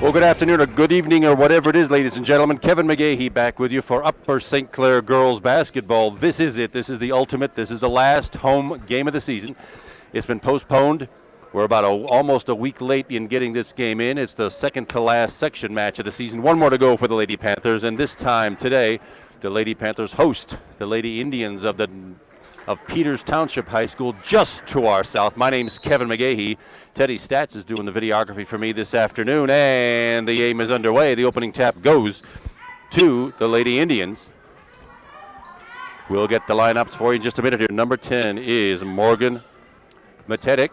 Well, good afternoon or good evening or whatever it is, ladies and gentlemen. Kevin McGahey back with you for Upper St. Clair girls basketball. This is it. This is the ultimate. This is the last home game of the season. It's been postponed. We're about almost a week late in getting this game in. It's the second to last section match of the season. One more to go for the Lady Panthers, and this time today, the Lady Panthers host the Lady Indians of Peters Township High School, just to our south. My name is Kevin McGahey. Teddy Stats is doing the videography for me this afternoon, and the game is underway. The opening tap goes to the Lady Indians. We'll get the lineups for you in just a minute here. Number 10 is Morgan Matetic.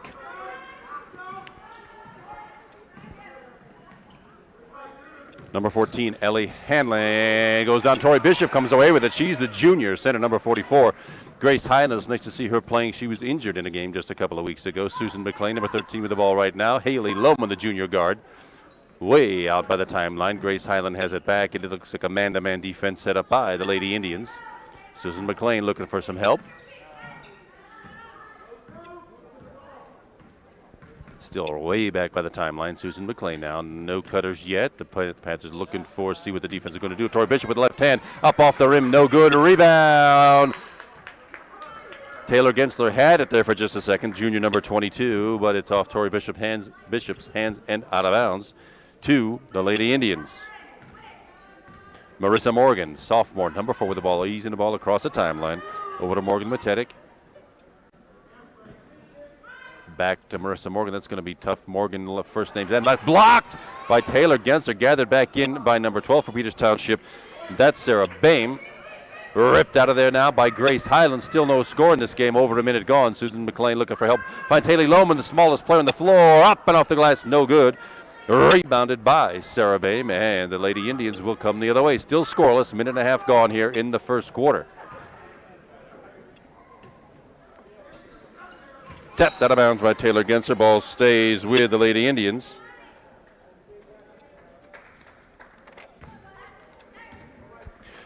Number 14, Ellie Hanlon. Goes down. Tori Bishop comes away with it. She's the junior, center number 44. Grace Highland, it's nice to see her playing. She was injured in a game just a couple of weeks ago. Susan McLean, number 13 with the ball right now. Haley Lohman, the junior guard, way out by the timeline. Grace Highland has it back, and it looks like a man-to-man defense set up by the Lady Indians. Susan McLean looking for some help. Still way back by the timeline. Susan McLean now. No cutters yet. The Panthers looking for, see what the defense is going to do. Tori Bishop with the left hand. Up off the rim. No good. Rebound. Taylor Gensler had it there for just a second. Junior number 22. But it's off Tori Bishop's hands and out of bounds to the Lady Indians. Marissa Morgan, sophomore, number 4 with the ball. Easing the ball across the timeline. Over to Morgan Matetic. Back to Marissa Morgan. That's going to be tough. Morgan, first name's and last, blocked by Taylor Gensler. Gathered back in by number 12 for Peters Township. That's Sarah Boehm. Ripped out of there now by Grace Highland. Still no score in this game. Over a minute gone. Susan McLean looking for help. Finds Haley Lohman, the smallest player on the floor. Up and off the glass. No good. Rebounded by Sarah Boehm. And the Lady Indians will come the other way. Still scoreless. Minute and a half gone here in the first quarter. Tapped out of bounds by Taylor Gensler. Ball stays with the Lady Indians.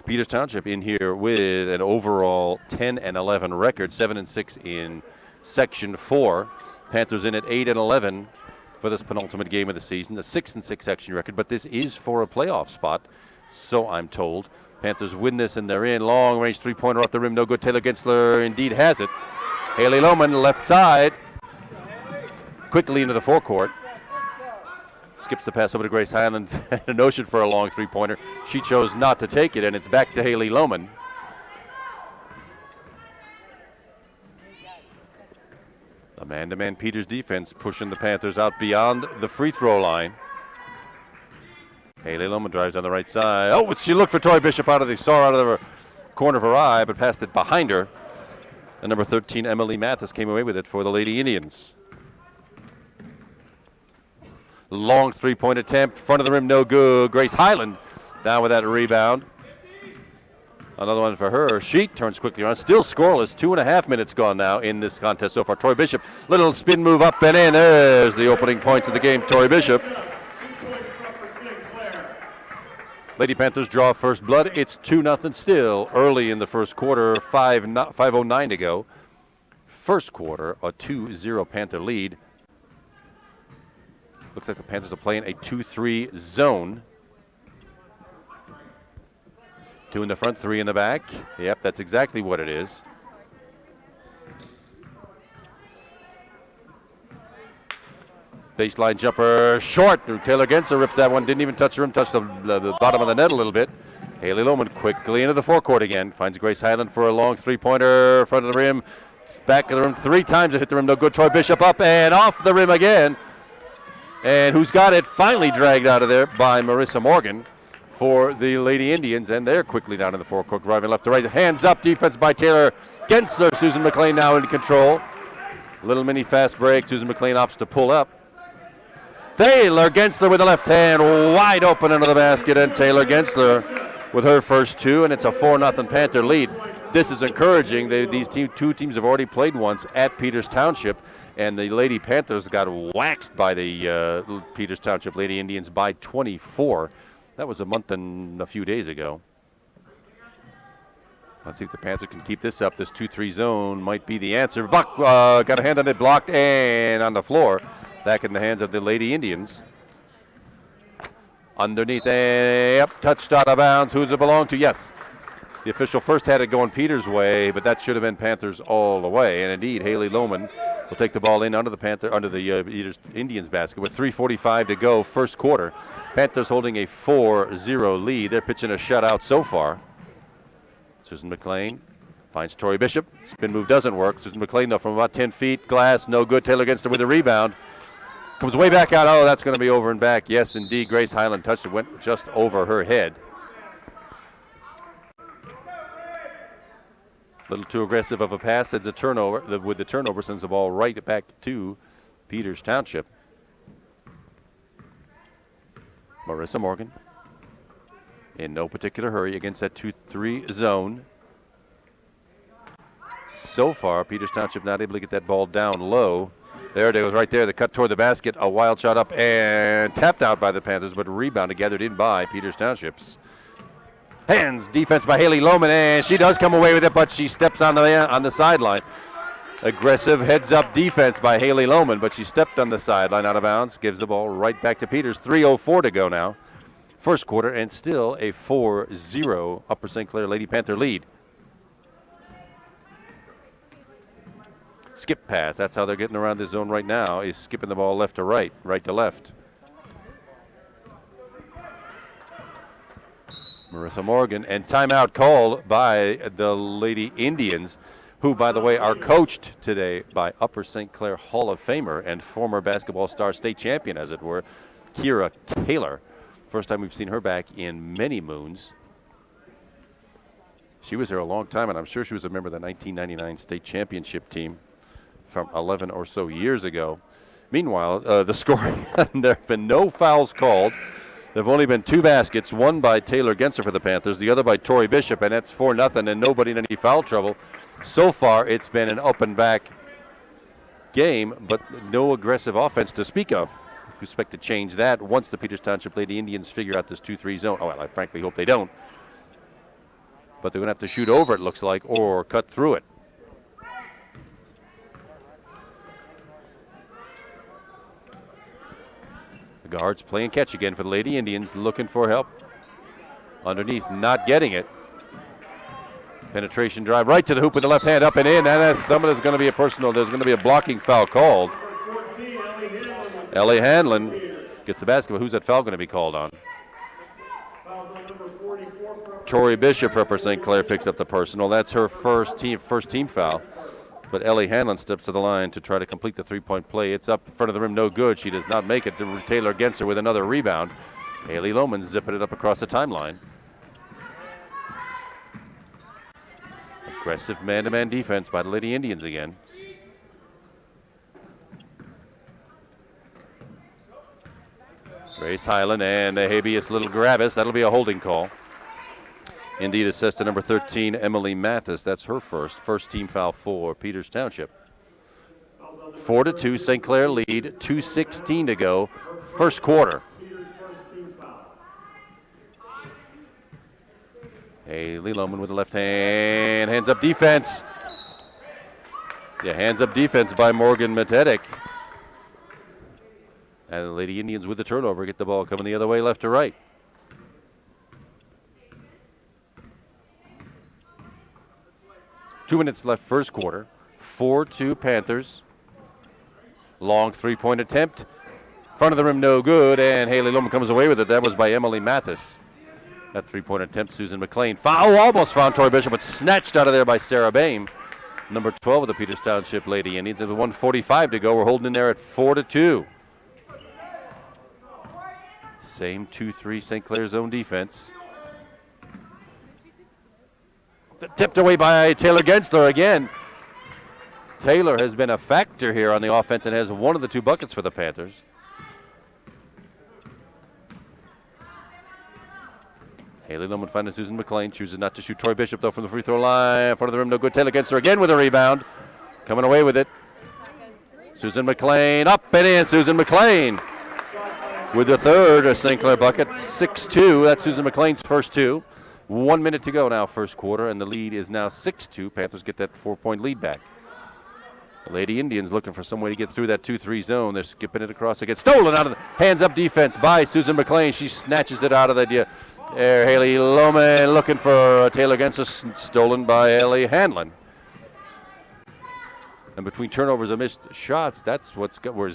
Peters Township in here with an overall 10-11 record, 7-6 in Section 4. Panthers in at 8-11 for this penultimate game of the season. A 6-6 section record, but this is for a playoff spot, so I'm told. Panthers win this and they're in. Long range three-pointer off the rim, no good. Taylor Gensler indeed has it. Haley Lohman, left side, quickly into the forecourt. Skips the pass over to Grace Highland. Had a notion for a long three-pointer. She chose not to take it, and it's back to Haley Lohman. The man-to-man Peters defense pushing the Panthers out beyond the free throw line. Haley Lohman drives down the right side. Oh, she looked for Tori Bishop out of the corner of her eye, but passed it behind her. And number 13, Emily Mathis, came away with it for the Lady Indians. Long three-point attempt, front of the rim, no good. Grace Highland down with that rebound. Another one for her. She turns quickly around. Still scoreless. 2.5 minutes gone now in this contest so far. Tori Bishop, little spin move up and in. There's the opening points of the game. Tori Bishop. Lady Panthers draw first blood. It's 2-0 still early in the first quarter. 5:09 to go. First quarter, a 2-0 Panther lead. Looks like the Panthers are playing a 2-3 zone. 2 in the front, 3 in the back. Yep, that's exactly what it is. Baseline jumper, short. Taylor Gensler rips that one. Didn't even touch the rim, touched the bottom of the net a little bit. Haley Lohman quickly into the forecourt again. Finds Grace Highland for a long three-pointer. Front of the rim. Back of the rim 3 times. It hit the rim. No good. Tori Bishop up and off the rim again. And who's got it? Finally dragged out of there by Marissa Morgan for the Lady Indians. And they're quickly down in the forecourt, driving left to right. Hands up. Defense by Taylor Gensler. Susan McLean now in control. Little mini fast break. Susan McLean opts to pull up. Taylor Gensler with the left hand, wide open under the basket, and Taylor Gensler with her first 2, and it's a 4-0 Panther lead. This is encouraging. These two teams have already played once at Peters Township, and the Lady Panthers got waxed by the Peters Township Lady Indians by 24. That was a month and a few days ago. Let's see if the Panthers can keep this up. This 2-3 zone might be the answer. Buck got a hand on it, blocked, and on the floor. Back in the hands of the Lady Indians. Underneath, touched out of bounds. Who does it belong to? Yes. The official first had it going Peters' way, but that should have been Panthers all the way. And indeed, Haley Lohman will take the ball in under the Indians basket with 3:45 to go, first quarter. Panthers holding a 4-0 lead. They're pitching a shutout so far. Susan McLean finds Tori Bishop. Spin move doesn't work. Susan McLean, though, from about 10 feet. Glass, no good. Taylor gets it with a rebound. Comes way back out. Oh, that's going to be over and back. Yes, indeed. Grace Highland touched it. Went just over her head. A little too aggressive of a pass. It's a turnover. With the turnover, sends the ball right back to Peters Township. Marissa Morgan in no particular hurry against that 2-3 zone. So far, Peters Township not able to get that ball down low. There it is, right there. The cut toward the basket. A wild shot up and tapped out by the Panthers, but rebounded, gathered in by Peters Township's. Hands defense by Haley Lohman, and she does come away with it, but she steps on the sideline. Aggressive heads-up defense by Haley Lohman, but she stepped on the sideline out of bounds. Gives the ball right back to Peters. 3:04 to go now. First quarter, and still a 4-0 Upper St. Clair Lady Panther lead. Skip pass. That's how they're getting around this zone right now, is skipping the ball left to right, right to left. Marissa Morgan, and timeout called by the Lady Indians, who, by the way, are coached today by Upper St. Clair Hall of Famer and former basketball star, state champion, as it were, Kira Kaler. First time we've seen her back in many moons. She was there a long time, and I'm sure she was a member of the 1999 state championship team from 11 or so years ago. Meanwhile, the scoring, there have been no fouls called. There have only been 2 baskets, one by Taylor Genser for the Panthers, the other by Tori Bishop, and that's 4-0, and nobody in any foul trouble. So far, it's been an up and back game, but no aggressive offense to speak of. We expect to change that once the Peters Township Lady Indians figure out this 2-3 zone. Oh, well, I frankly hope they don't. But they're going to have to shoot over, it looks like, or cut through it. The guards playing catch again for the Lady Indians, looking for help. Underneath, not getting it. Penetration drive right to the hoop with the left hand, up and in. And there's going to be a personal, there's going to be a blocking foul called. Ellie Hanlon gets the basketball. Who's that foul going to be called on? Tori Bishop for Upper St. Clair picks up the personal. That's her first team foul. But Ellie Hanlon steps to the line to try to complete the three-point play. It's up in front of the rim, no good. She does not make it. Taylor Genser with another rebound. Haley Lohman zipping it up across the timeline. Aggressive man-to-man defense by the Lady Indians again. Grace Highland and a habeas little Gravis. That'll be a holding call. Indeed, assist to number 13, Emily Mathis. That's her first team foul for Peters Township. 4-2, St. Clair lead, 2:16 to go, first quarter. Haley Lohman with the left hand, hands up defense. Yeah, hands up defense by Morgan Matetic. And the Lady Indians with the turnover get the ball coming the other way, left to right. Two minutes left, first quarter. 4-2 Panthers. Long three-point attempt. Front of the rim, no good, and Haley Lohman comes away with it. That was by Emily Mathis. That three-point attempt, Susan McLean. Almost found Tori Bishop, but snatched out of there by Sarah Boehm. Number 12 of the Peters Township Lady Indians. With 1:45 to go. We're holding in there at 4-2. Same 2-3 St. Clair zone defense. Tipped away by Taylor Gensler again. Taylor has been a factor here on the offense and has one of the 2 buckets for the Panthers. Haley Lohman finding Susan McLean. Chooses not to shoot. Tori Bishop, though, from the free throw line. In front of the rim, no good. Taylor Gensler again with a rebound. Coming away with it. Susan McLean up and in. Susan McLean with the third St. Clair bucket. 6-2. That's Susan McLean's first 2. 1 minute to go now, first quarter, and the lead is now 6-2. Panthers get that 4-point lead back. The Lady Indians looking for some way to get through that 2-3 zone. They're skipping it across. It gets stolen out of the hands-up defense by Susan McLean. She snatches it out of the air. Haley Lohman looking for Taylor Gensler, stolen by Ellie Hanlon. And between turnovers and missed shots, that's what's we're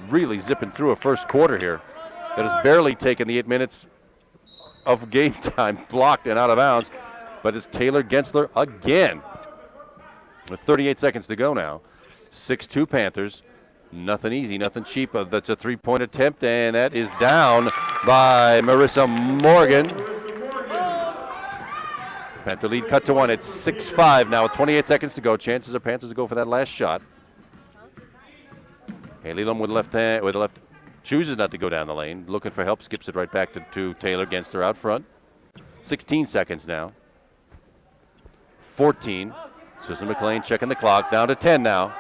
really zipping through a first quarter here. That has barely taken the 8 minutes of game time, blocked and out of bounds. But it's Taylor Gensler again. With 38 seconds to go now. 6-2 Panthers. Nothing easy, nothing cheap. That's a three-point attempt, and that is down by Marissa Morgan. Panther lead cut to one. It's 6-5 now with 28 seconds to go. Chances are Panthers to go for that last shot. Haley Lum with the left chooses not to go down the lane. Looking for help, skips it right back to Taylor Gensler out front. 16 seconds now. 14. Susan McLean checking the clock. Down to 10 now.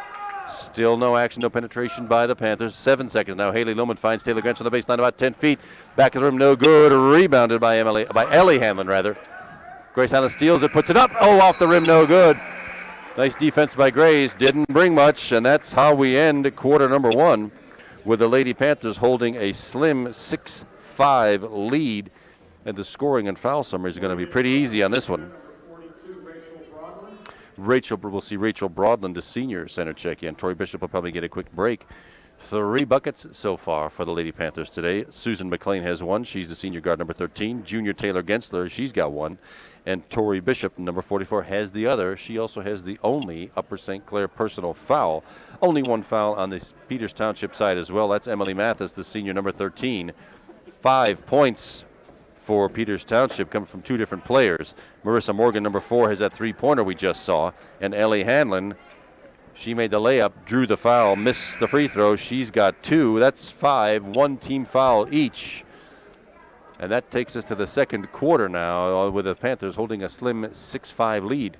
Still no action, no penetration by the Panthers. 7 seconds now. Haley Lohman finds Taylor Gensler on the baseline about 10 feet. Back of the rim, no good. Rebounded by Ellie Hanlon, rather. Grace Hanlon steals it, puts it up. Oh, off the rim, no good. Nice defense by Grace. Didn't bring much, and that's how we end quarter number one, with the Lady Panthers holding a slim 6-5 lead. And the scoring and foul summary is going to be pretty easy on this one. We'll see Rachel Broadland, the senior center, check in. Tori Bishop will probably get a quick break. 3 buckets so far for the Lady Panthers today. Susan McLean has 1. She's the senior guard, number 13. Junior Taylor Gensler, she's got 1. And Tori Bishop, number 44, has the other. She also has the only Upper St. Clair personal foul. Only 1 foul on the Peters Township side as well. That's Emily Mathis, the senior, number 13. 5 points for Peters Township coming from 2 different players. Marissa Morgan, number 4, has that 3-pointer we just saw. And Ellie Hanlon, she made the layup, drew the foul, missed the free throw. She's got 2. That's 5. 1 team foul each. And that takes us to the second quarter now, with the Panthers holding a slim 6-5 lead.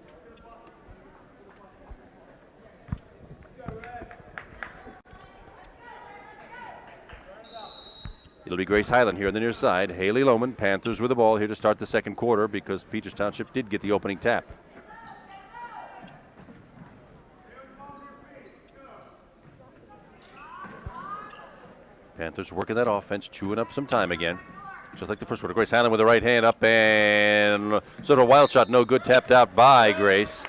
It'll be Grace Highland here on the near side. Haley Lohman, Panthers with the ball here to start the second quarter because Peters Township did get the opening tap. Panthers working that offense, chewing up some time again. Just like the first quarter. Grace Highland with the right hand up and sort of a wild shot, no good, tapped out by Grace.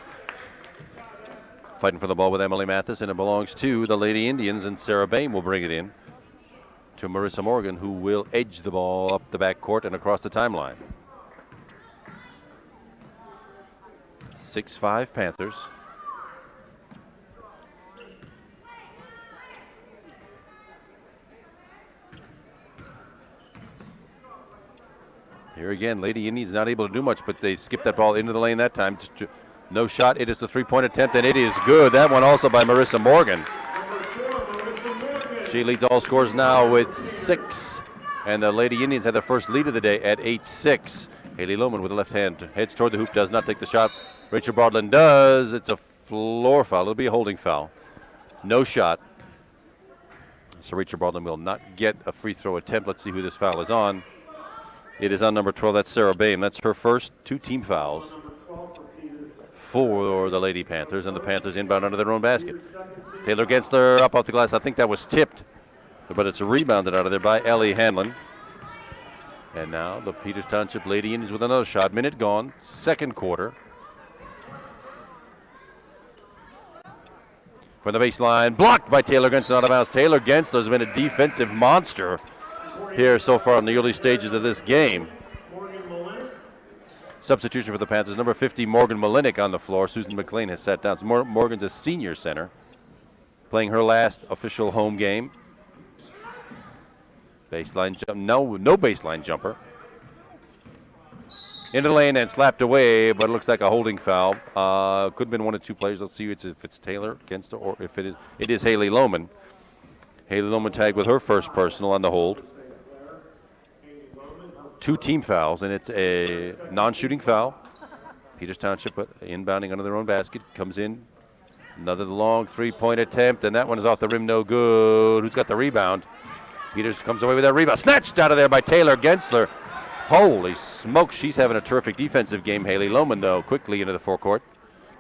Fighting for the ball with Emily Mathis, and it belongs to the Lady Indians, and Sarah Bain will bring it in to Marissa Morgan, who will edge the ball up the backcourt and across the timeline. 6-5 Panthers. Here again, Lady Indians not able to do much, but they skipped that ball into the lane that time. No shot. It is the 3-point attempt, and it is good. That one also by Marissa Morgan. She leads all scores now with 6. And the Lady Indians had their first lead of the day at 8-6. Haley Lohman with the left hand heads toward the hoop, does not take the shot. Rachel Broadland does. It's a floor foul. It'll be a holding foul. No shot. So Rachel Broadland will not get a free throw attempt. Let's see who this foul is on. It is on number 12. That's Sarah Bain. That's her first 2 team fouls for the Lady Panthers, and the Panthers inbound under their own basket. Taylor Gensler up off the glass. I think that was tipped, but it's rebounded out of there by Ellie Hanlon. And now the Peters Township Lady Indians with another shot. Minute gone, second quarter. From the baseline, blocked by Taylor Gensler, out of bounds. Taylor Gensler has been a defensive monster here so far in the early stages of this game. Substitution for the Panthers, number 50, Morgan Malinik on the floor. Susan McLean has sat down. Morgan's a senior center, playing her last official home game. Baseline jump, no baseline jumper. Into the lane and slapped away, but it looks like a holding foul. Could have been one of 2 players. Let's see if it's Taylor Gensler or if it is Haley Lohman. Haley Lohman tagged with her first personal on the hold. 2 team fouls, and it's a non-shooting foul. Peters Township inbounding under their own basket. Comes in. Another long 3-point attempt, and that one is off the rim, no good. Who's got the rebound? Peters comes away with that rebound. Snatched out of there by Taylor Gensler. Holy smokes, she's having a terrific defensive game. Haley Lohman, though, quickly into the forecourt.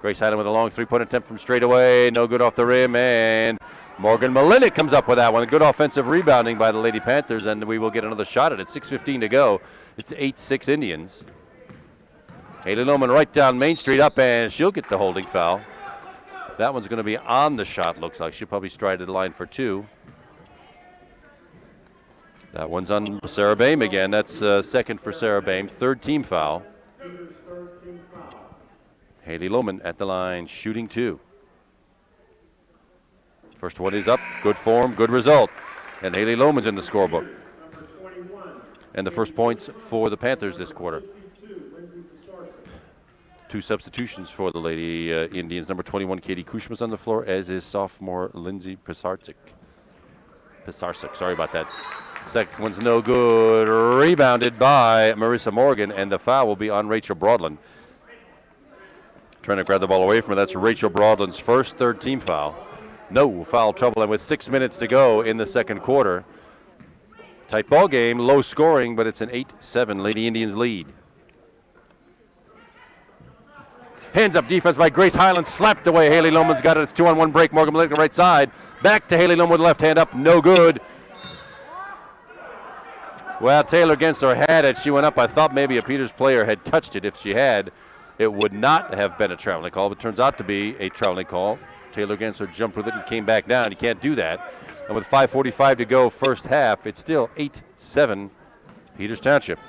Grace Highland with a long three-point attempt from straight away. No good off the rim, and Morgan Malinik comes up with that one. Good offensive rebounding by the Lady Panthers, and we will get another shot at it. 6:15 to go. It's 8-6 Indians. Haley Lohman right down Main Street up, and she'll get the holding foul. That one's going to be on the shot, looks like. She'll probably stride to the line for two. That one's on Sarah Bame again. That's second for Sarah Bame. Third team foul. Haley Lohman at the line, shooting two. First one is up. Good form, good result. And Haley Lohman's in the scorebook. And the first points for the Panthers this quarter. Two substitutions for the Lady Indians. Number 21, Katie Kushma's on the floor, as is sophomore Lindsay Pisarczyk. Sorry about that. Second one's no good. Rebounded by Marissa Morgan, and the foul will be on Rachel Broadland. Trying to grab the ball away from her. That's Rachel Broadland's first third team foul. No foul trouble, and with 6 minutes to go in the second quarter. Tight ball game, low scoring, but it's an 8-7 Lady Indians lead. Hands up defense by Grace Highland, slapped away. Haley Lohman's got it. It's 2-on-1 break. Morgan Malinik on the right side. Back to Haley Lohman with the left hand up. No good. Well, Taylor Gensler had it. She went up. I thought maybe a Peters player had touched it. If she had, it would not have been a traveling call, but it turns out to be a traveling call. Taylor Gensler jumped with it and came back down. You can't do that. And with 5:45 to go first half, it's still 8-7 Peters Township.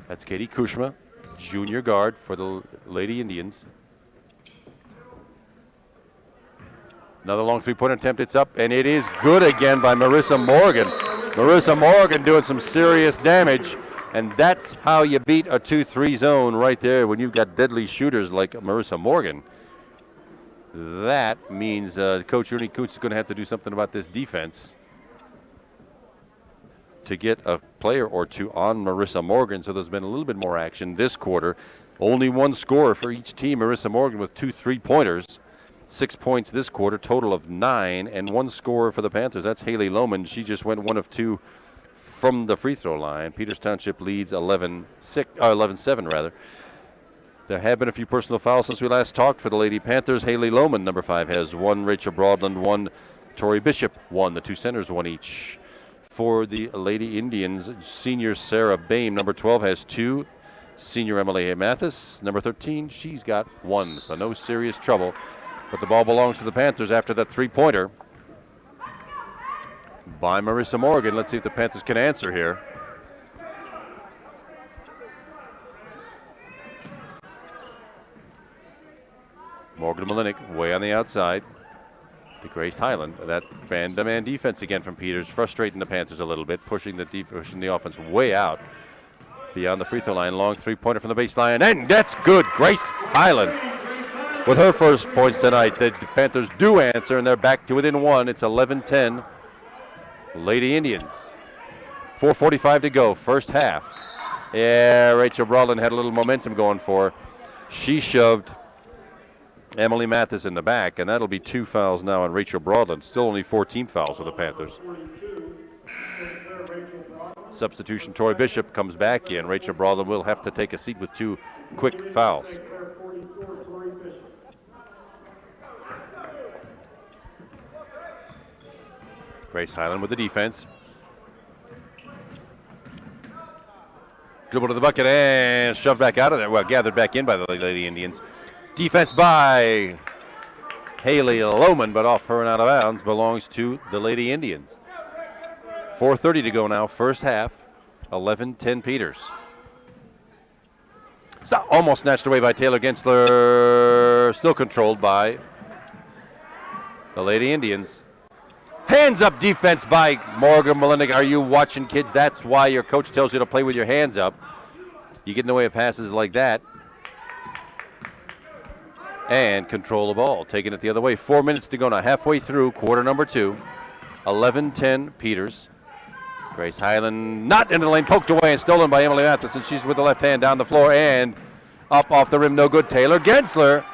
That's Katie Kushma, junior guard for the Lady Indians. Another long three-point attempt. It's up, and it is good again by Marissa Morgan. Marissa Morgan doing some serious damage, and that's how you beat a 2-3 zone right there when you've got deadly shooters like Marissa Morgan. That means Coach Ernie Kuntz is going to have to do something about this defense to get a player or two on Marissa Morgan, so there's been a little bit more action this quarter. Only one scorer for each team. Marissa Morgan with 2 3-pointers. 6 points this quarter, total of 9, and one scorer for the Panthers. That's Haley Lohman. She just went 1 of 2 from the free throw line. Peters Township leads 11-7 rather. There have been a few personal fouls since we last talked for the Lady Panthers. Haley Lohman, number 5, has 1. Rachel Broadland, 1. Tori Bishop, 1. The two centers, 1 each. For the Lady Indians, senior Sarah Bame, number 12, has 2. Senior Emily Mathis, number 13, she's got 1. So no serious trouble. But the ball belongs to the Panthers after that three-pointer by Marissa Morgan. Let's see if the Panthers can answer here. Morgan Malinik way on the outside to Grace Highland. That man-to-man defense again from Peters, frustrating the Panthers a little bit, pushing the offense way out beyond the free throw line. Long three-pointer from the baseline, and that's good. Grace Highland with her first points tonight. The Panthers do answer, and they're back to within 1. It's 11-10 Lady Indians. 4:45 to go, first half. Yeah, Rachel Broadland had a little momentum going for her. She shoved Emily Mathis in the back, and that'll be 2 fouls now on Rachel Broadland. Still only 14 fouls for the Panthers. Substitution, Tori Bishop comes back in. Rachel Broadland will have to take a seat with 2 quick fouls. Grace Highland with the defense. Dribble to the bucket and shoved back out of there. Well, gathered back in by the Lady Indians. Defense by Haley Lohman, but off her and out of bounds, belongs to the Lady Indians. 4:30 to go now, first half. 11-10 Peters. Almost snatched away by Taylor Gensler. Still controlled by the Lady Indians. Hands up defense by Morgan Malinik. Are you watching, kids? That's why your coach tells you to play with your hands up. You get in the way of passes like that. And control the ball, taking it the other way. 4 minutes to go now, halfway through quarter number 2. 11-10 Peters. Grace Highland not into the lane, poked away and stolen by Emily Mathis, and she's with the left hand down the floor and up off the rim, no good. Taylor Gensler.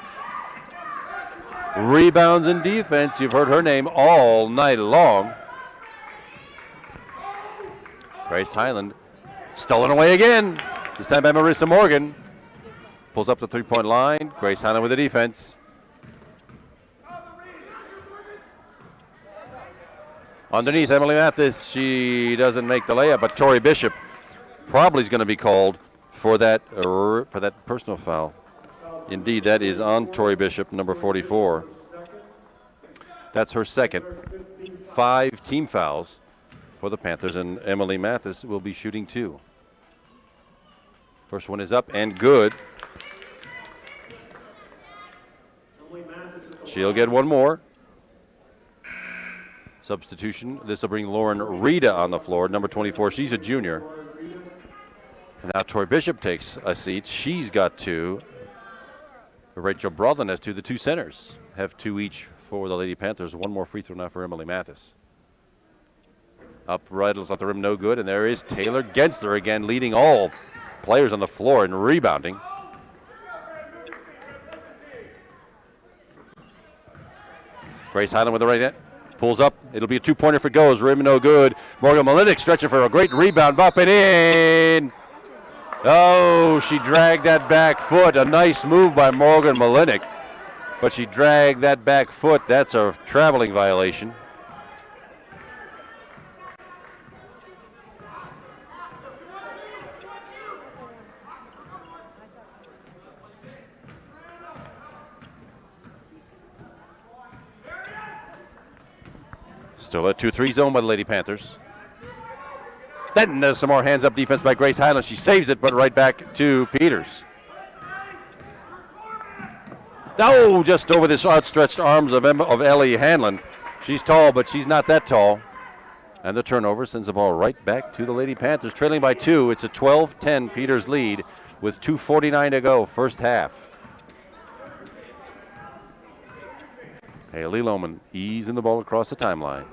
Rebounds and defense, you've heard her name all night long. Grace Highland stolen away again. This time by Marissa Morgan. Pulls up the three-point line. Grace Highland with the defense. Underneath, Emily Mathis. She doesn't make the layup, but Tori Bishop probably is going to be called for that personal foul. Indeed, that is on Tori Bishop, number 44. That's her second. 5 team fouls for the Panthers, and Emily Mathis will be shooting 2. First one is up and good. She'll get one more. Substitution. This will bring Lauren Rita on the floor, number 24. She's a junior. And now Tori Bishop takes a seat. She's got 2. Rachel Broadland has 2. The 2 centers have 2 each for the Lady Panthers. One more free throw now for Emily Mathis. Up right, off the rim, no good. And there is Taylor Gensler again, leading all players on the floor in rebounding. Grace Highland with the right hand. Pulls up. It'll be a 2-pointer if it goes. Rim no good. Morgan Malinik stretching for a great rebound. Up and in. Oh, she dragged that back foot. A nice move by Morgan Malinik. But she dragged that back foot. That's a traveling violation. Still a 2-3 zone by the Lady Panthers. Then there's some more hands-up defense by Grace Highland. She saves it, but right back to Peters. Oh, just over this outstretched arms of Ellie Hanlon. She's tall, but she's not that tall. And the turnover sends the ball right back to the Lady Panthers, trailing by 2. It's a 12-10 Peters lead with 2:49 to go, first half. Haley Lohman easing the ball across the timeline.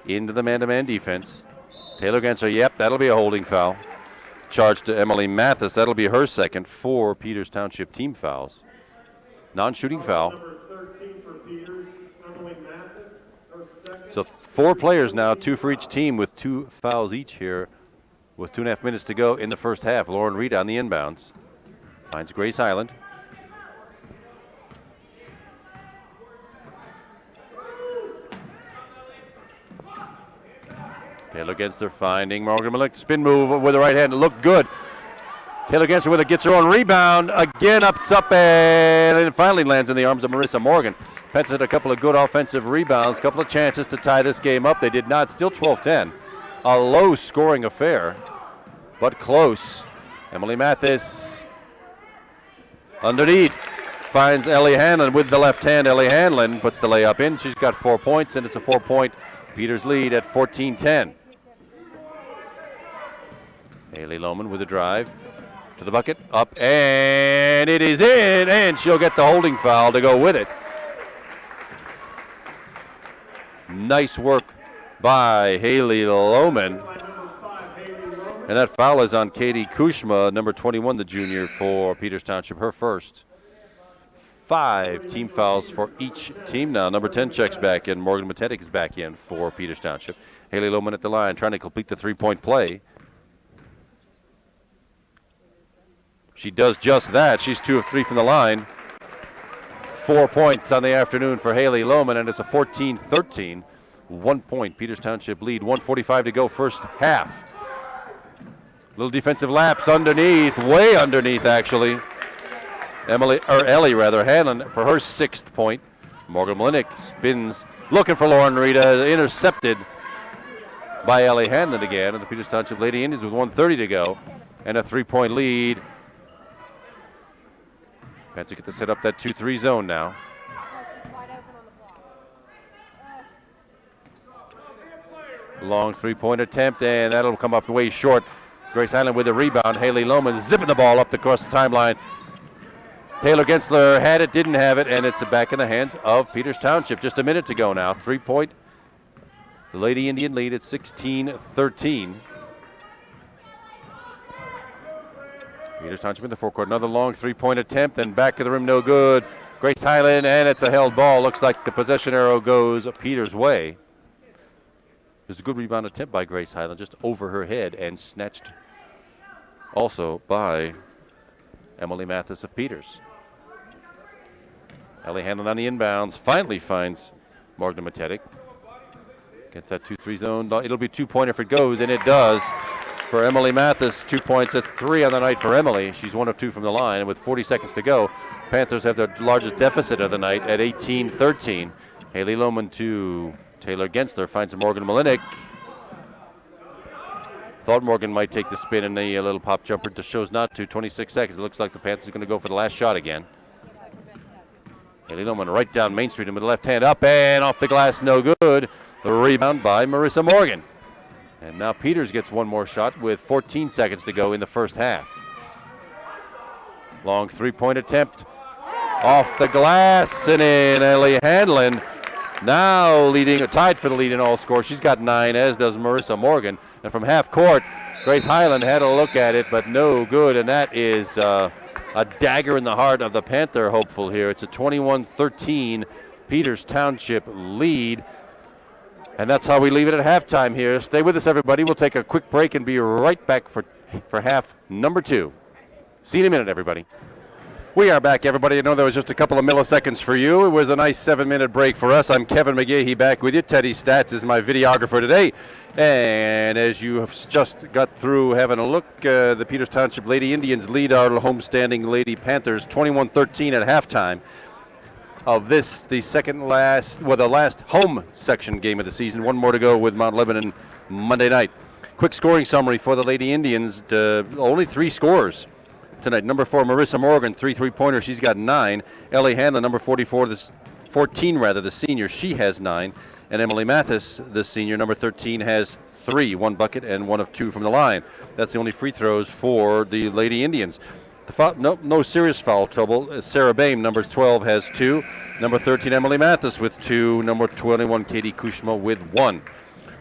Into the man-to-man defense. Taylor Gensler, yep, that'll be a holding foul. Charge to Emily Mathis, that'll be her second. 4 Peters Township team fouls. Non-shooting foul. So 4 players now, 2 for each team with 2 fouls each here with 2.5 minutes to go in the first half. Lauren Reed on the inbounds. Finds Grace Highland. Taylor Gensler finding Morgan Malinik. Spin move with the right hand. It looked good. Taylor Gensler with it, gets her own rebound. Again, up, and it finally lands in the arms of Marissa Morgan. Panthers had a couple of good offensive rebounds, couple of chances to tie this game up. They did not. Still 12-10. A low-scoring affair, but close. Emily Mathis underneath. Finds Ellie Hanlon with the left hand. Ellie Hanlon puts the layup in. She's got 4 points, and it's a 4-point Peters lead at 14-10. Haley Lohman with a drive to the bucket, up, and it is in, and she'll get the holding foul to go with it. Nice work by Haley Lohman. And that foul is on Katie Kushma, number 21, the junior for Peters Township, her first. 5 team fouls for each team now. Number 10 checks back in. Morgan Matetic is back in for Peters Township. Haley Lohman at the line trying to complete the 3-point play. She does just that. She's 2 of 3 from the line. 4 points on the afternoon for Haley Lohman, and it's a 14-13. 1 point Peters Township lead. 1:45 to go first half. Little defensive lapse underneath, way underneath actually. Ellie Hanlon for her 6th point. Morgan Malinik spins, looking for Lauren Rita, intercepted by Ellie Hanlon again. And the Peters Township Lady Indians with 1:30 to go and a 3-point lead. Panthers get to set up that 2-3 zone now. Long 3-point attempt, and that'll come up way short. Grace Highland with the rebound. Haley Lohman zipping the ball up across the timeline. Taylor Gensler had it, didn't have it, and it's back in the hands of Peters Township. Just a minute to go now. 3-point. The Lady Indian lead at 16-13. Peters Township in the forecourt. Another long 3-point attempt, and back to the rim, no good. Grace Highland, and it's a held ball. Looks like the possession arrow goes Peters' way. There's a good rebound attempt by Grace Highland, just over her head, and snatched also by Emily Mathis of Peters. Ellie Hanlon on the inbounds, finally finds Morgan Matetic. Gets that 2-3 zone. It'll be 2-point if it goes, and it does. For Emily Mathis, 2 points. That's 3 on the night for Emily. She's 1 of 2 from the line, and with 40 seconds to go, Panthers have their largest deficit of the night at 18-13. Haley Lohman to Taylor Gensler, finds Morgan Malinik. Thought Morgan might take the spin and a little pop jumper, just shows not to. 26 seconds. It looks like the Panthers are going to go for the last shot again. Haley Lohman right down Main Street with the left hand up and off the glass, no good. The rebound by Marissa Morgan. And now Peters gets one more shot with 14 seconds to go in the first half. Long three-point attempt off the glass and in. Ellie Hanlon now tied for the lead in all scores. She's got 9, as does Marissa Morgan. And from half court, Grace Highland had a look at it, but no good. And that is a dagger in the heart of the Panther hopeful here. It's a 21-13 Peters Township lead. And that's how we leave it at halftime here. Stay with us, everybody. We'll take a quick break and be right back for half number 2. See you in a minute, everybody. We are back, everybody. I know there was just a couple of milliseconds for you. It was a nice 7-minute break for us. I'm Kevin McGahey back with you. Teddy Stats is my videographer today. And as you have just got through having a look, the Peters Township Lady Indians lead our homestanding Lady Panthers 21-13 at halftime of this, the last home section game of the season. One more to go with Mount Lebanon Monday night. Quick scoring summary for the Lady Indians. Only 3 scores tonight. Number 4, Marissa Morgan, 3 3-pointers. She's got 9. Ellie Hanlon, number 14, the senior. She has 9. And Emily Mathis, the senior, number 13, has 3. 1 bucket and 1 of 2 from the line. That's the only free throws for the Lady Indians. No serious foul trouble. Sarah Bain, number 12, has 2. Number 13, Emily Mathis with 2. Number 21, Katie Kushma with 1.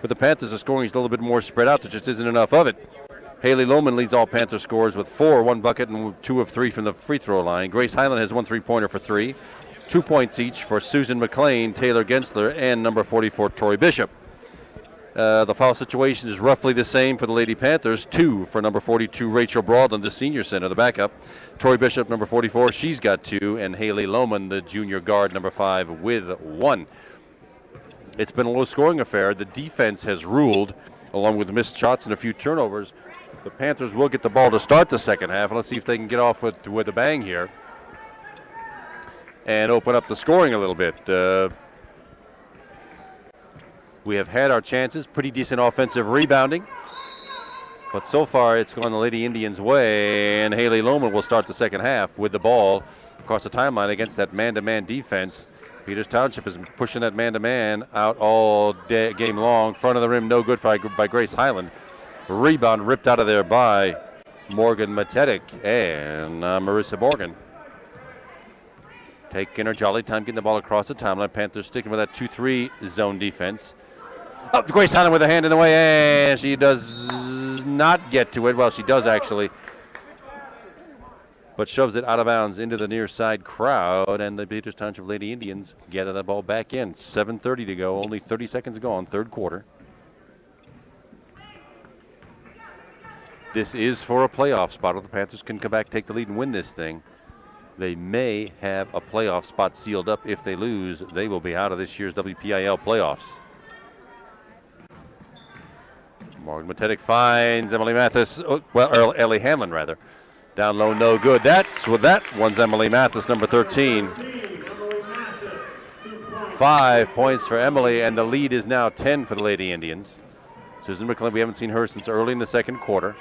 With the Panthers, the scoring is a little bit more spread out. There just isn't enough of it. Haley Lohman leads all Panther scores with 4, 1 bucket, and 2 of 3 from the free throw line. Grace Highland has 1 3-pointer for 3. 2 points each for Susan McLean, Taylor Gensler, and number 44, Tori Bishop. The foul situation is roughly the same for the Lady Panthers. 2 for number 42, Rachel Broadland, the senior center, the backup. Tori Bishop, number 44, she's got 2. And Haley Lohman, the junior guard, number 5, with 1. It's been a low-scoring affair. The defense has ruled, along with missed shots and a few turnovers. The Panthers will get the ball to start the second half. Let's see if they can get off with a bang here and open up the scoring a little bit. We have had our chances, pretty decent offensive rebounding, but so far it's gone the Lady Indians' way, and Haley Lohman will start the second half with the ball across the timeline against that man-to-man defense. Peters Township has been pushing that man-to-man out all day, game long. Front of the rim, no good by Grace Highland. Rebound ripped out of there by Morgan Matetic and Marissa Morgan. Taking her jolly time, getting the ball across the timeline. Panthers sticking with that 2-3 zone defense. Up to Grace Highland with a hand in the way, and she does not get to it. Well, she does actually, but shoves it out of bounds into the near side crowd, and the Peters Township Lady Indians gather that ball back in. 7:30 to go, only 30 seconds gone, third quarter. This is for a playoff spot. If the Panthers can come back, take the lead, and win this thing, they may have a playoff spot sealed up. If they lose, they will be out of this year's WPIL playoffs. Morgan Matetic finds Emily Mathis, Ellie Hanlon rather. Down low, no good. That one's Emily Mathis, number 13. 5 points for Emily, and the lead is now 10 for the Lady Indians. Susan McLean, we haven't seen her since early in the second quarter.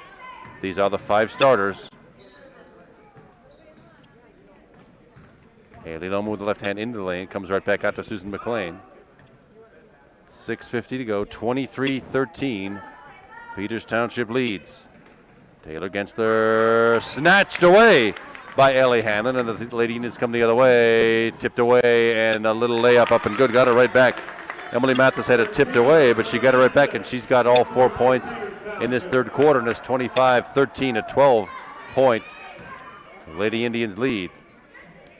These are the 5 starters. Haley Lohman with the left hand into the lane, comes right back out to Susan McLean. 6:50 to go, 23-13. Peters Township leads. Taylor Gensler snatched away by Ellie Hanlon, and the Lady Indians come the other way, tipped away, and a little layup up and good, got it right back. Emily Mathis had it tipped away, but she got it right back, and she's got all 4 points in this third quarter, and it's 25-13, a 12-point Lady Indians lead.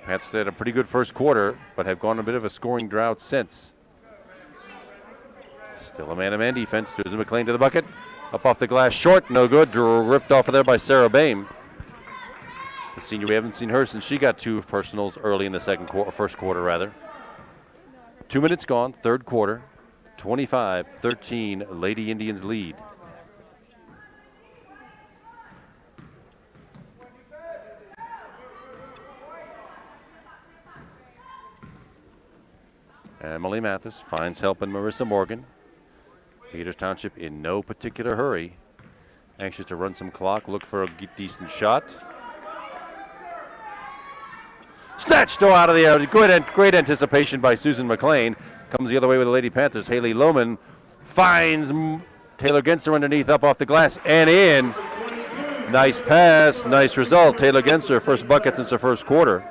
Panthers had a pretty good first quarter, but have gone a bit of a scoring drought since. Still a man-to-man defense. Susan McLean to the bucket. Up off the glass, short, no good. Ripped off of there by Sarah Bame. The senior, we haven't seen her since she got 2 personals early in the first quarter rather. 2 minutes gone, third quarter. 25-13, Lady Indians lead. Emily Mathis finds help in Marissa Morgan. Peters Township in no particular hurry. Anxious to run some clock, look for a decent shot. Snatched out of the air. Great anticipation by Susan McLean. Comes the other way with the Lady Panthers. Haley Lohman finds Taylor Genser underneath, up off the glass and in. Nice pass, nice result. Taylor Genser, first bucket since her first quarter.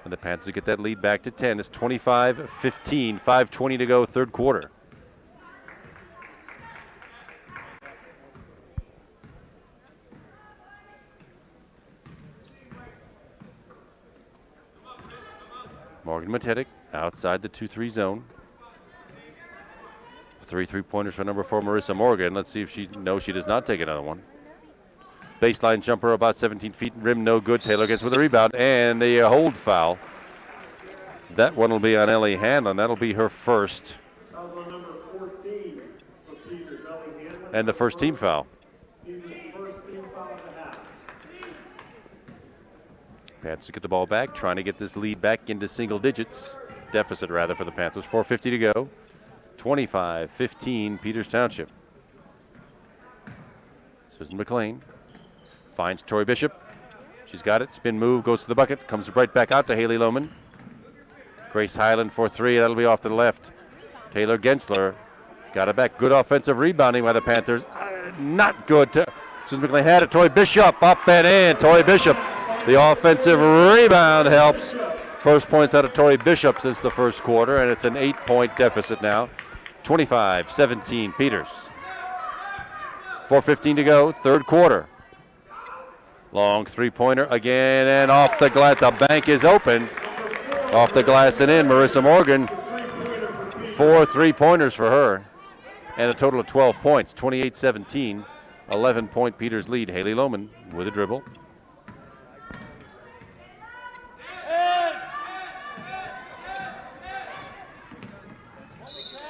And the Panthers get that lead back to 10. It's 25-15, 5:20 to go, third quarter. Morgan Matetic outside the 2-3 zone. 3 3-pointers for number 4, Marissa Morgan. Let's see if she does not take another one. Baseline jumper about 17 feet, rim no good. Taylor gets with a rebound and a hold foul. That one will be on Ellie Hanlon. That'll be her first. And the first team foul. Panthers get the ball back, trying to get this lead back into single digits. Deficit, rather, for the Panthers. 4:50 to go. 25-15, Peters Township. Susan McLean finds Tori Bishop. She's got it. Spin move, goes to the bucket, comes right back out to Haley Lohman. Grace Highland for 3. That'll be off to the left. Taylor Gensler got it back. Good offensive rebounding by the Panthers. Not good. Susan McLean had it. Tori Bishop up and in. Tori Bishop. The offensive rebound helps. First points out of Tori Bishop since the first quarter, and it's an 8-point deficit now. 25-17 Peters. 4:15 to go, third quarter. Long three-pointer again, and off the glass. The bank is open. Off the glass and in. Marissa Morgan, 4 3-pointers for her, and a total of 12 points. 28-17, 11-point Peters lead. Haley Lohman with a dribble.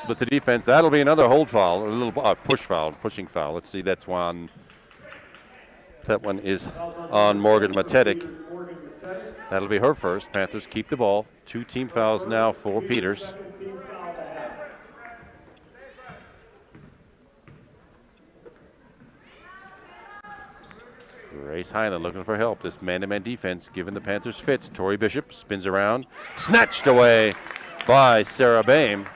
Splits the defense. That'll be another hold foul, a little pushing foul. Let's see, that's one. That one is on Morgan Matetic. That'll be her first. Panthers keep the ball. 2 team fouls now for Peters. Grace Highland looking for help. This man-to-man defense giving the Panthers fits. Tori Bishop spins around. Snatched away by Sarah Bame.